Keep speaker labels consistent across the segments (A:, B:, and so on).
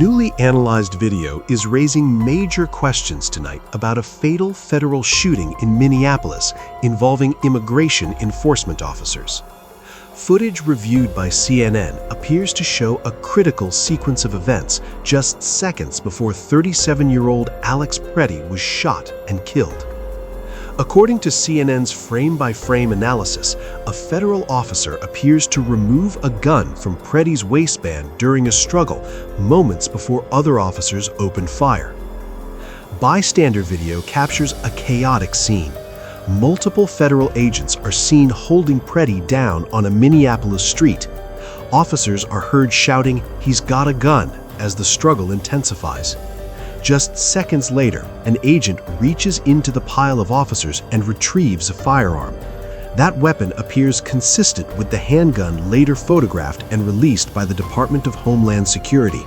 A: newly analyzed video is raising major questions tonight about a fatal federal shooting in Minneapolis involving immigration enforcement officers. Footage reviewed by CNN appears to show a critical sequence of events just seconds before 37-year-old Alex Pretti was shot and killed. According to CNN's frame-by-frame analysis, a federal officer appears to remove a gun from Pretti's waistband during a struggle moments before other officers opened fire. Bystander video captures a chaotic scene. Multiple federal agents are seen holding Pretti down on a Minneapolis street. Officers are heard shouting, "He's got a gun," as the struggle intensifies. Just seconds later, an agent reaches into the pile of officers and retrieves a firearm. That weapon appears consistent with the handgun later photographed and released by the Department of Homeland Security.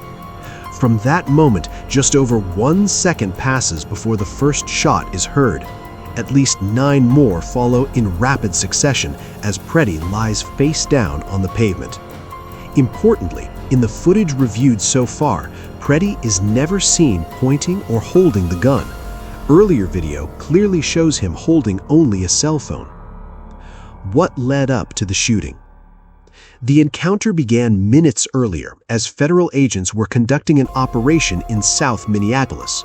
A: From that moment, just over 1 second passes before the first shot is heard. At least 9 more follow in rapid succession as Pretti lies face down on the pavement. Importantly, in the footage reviewed so far, Pretti is never seen pointing or holding the gun. Earlier video clearly shows him holding only a cell phone. What led up to the shooting? The encounter began minutes earlier as federal agents were conducting an operation in South Minneapolis.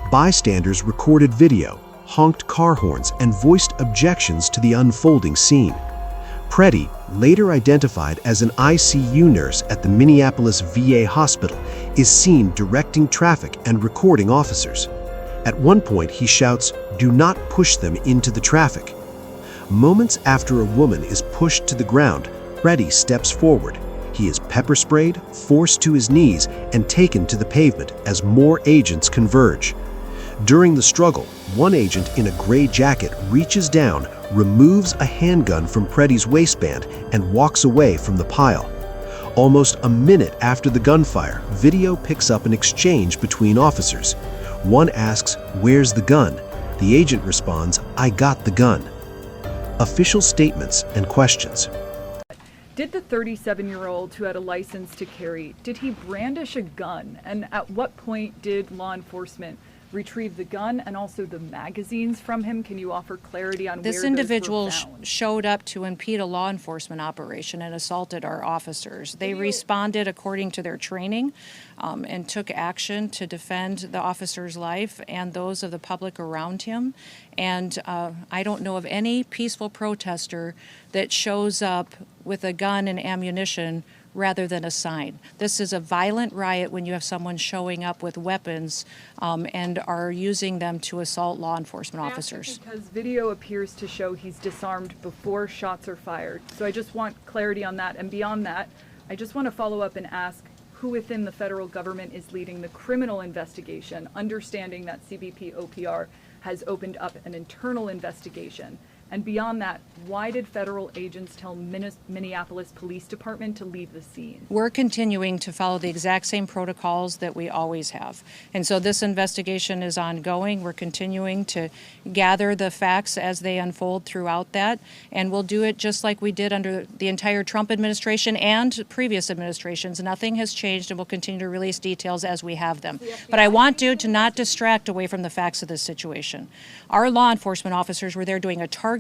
A: Bystanders recorded video, honked car horns, and voiced objections to the unfolding scene. Pretti, later identified as an ICU nurse at the Minneapolis VA hospital, is seen directing traffic and recording officers. At one point, he shouts, "Do not push them into the traffic." Moments after a woman is pushed to the ground, Pretti steps forward. He is pepper sprayed, forced to his knees, and taken to the pavement as more agents converge. During the struggle, one agent in a gray jacket reaches down, removes a handgun from Pretti's waistband, and walks away from the pile. Almost a minute after the gunfire, video picks up an exchange between officers. One asks, "Where's the gun?" The agent responds, "I got the gun." Official statements and questions.
B: Did the 37-year-old who had a license to carry, did he brandish a gun? And at what point did law enforcement retrieve the gun and also the magazines from him? Can you offer clarity on where
C: This
B: those
C: individual
B: were found?
C: showed up to impede a law enforcement operation and assaulted our officers. They responded according to their training and took action to defend the officer's life and those of the public around him. And I don't know of any peaceful protester that shows up with a gun and ammunition rather than a sign. This is a violent riot when you have someone showing up with weapons and are using them to assault law enforcement officers.
B: Because video appears to show he's disarmed before shots are fired. So I just want clarity on that. And beyond that, I just want to follow up and ask who within the federal government is leading the criminal investigation, understanding that CBP OPR has opened up an internal investigation. And beyond that, why did federal agents tell Minneapolis Police Department to leave the scene?
C: We're continuing to follow the exact same protocols that we always have. And so this investigation is ongoing. We're continuing to gather the facts as they unfold throughout that. And we'll do it just like we did under the entire Trump administration and previous administrations. Nothing has changed, and we'll continue to release details as we have them. But I want you to not distract away from the facts of this situation. Our law enforcement officers were there doing a targeted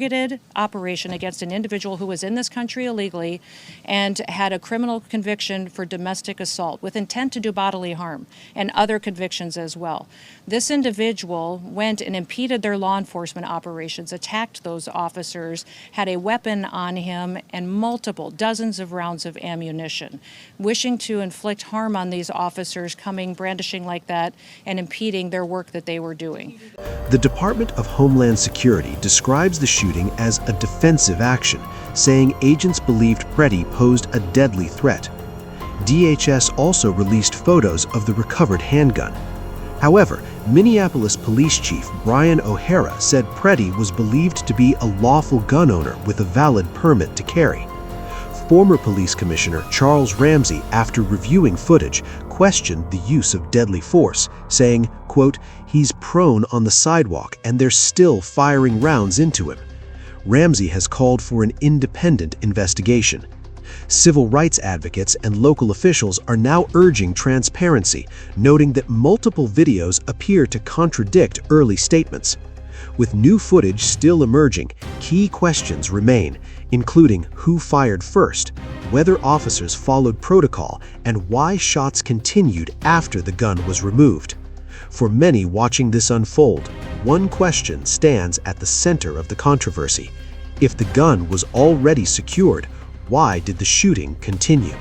C: operation against an individual who was in this country illegally and had a criminal conviction for domestic assault with intent to do bodily harm and other convictions as well. This individual went and impeded their law enforcement operations, attacked those officers, had a weapon on him and multiple dozens of rounds of ammunition, wishing to inflict harm on these officers, coming brandishing like that and impeding their work that they were doing.
A: The Department of Homeland Security describes the shooting as a defensive action, saying agents believed Pretti posed a deadly threat. DHS also released photos of the recovered handgun. However, Minneapolis Police Chief Brian O'Hara said Pretti was believed to be a lawful gun owner with a valid permit to carry. Former Police Commissioner Charles Ramsey, after reviewing footage, questioned the use of deadly force, saying, quote, "He's prone on the sidewalk and they're still firing rounds into him." Ramsey has called for an independent investigation. Civil rights advocates and local officials are now urging transparency, noting that multiple videos appear to contradict early statements. With new footage still emerging, key questions remain, including who fired first, whether officers followed protocol, and why shots continued after the gun was removed. For many watching this unfold, one question stands at the center of the controversy. If the gun was already secured, why did the shooting continue?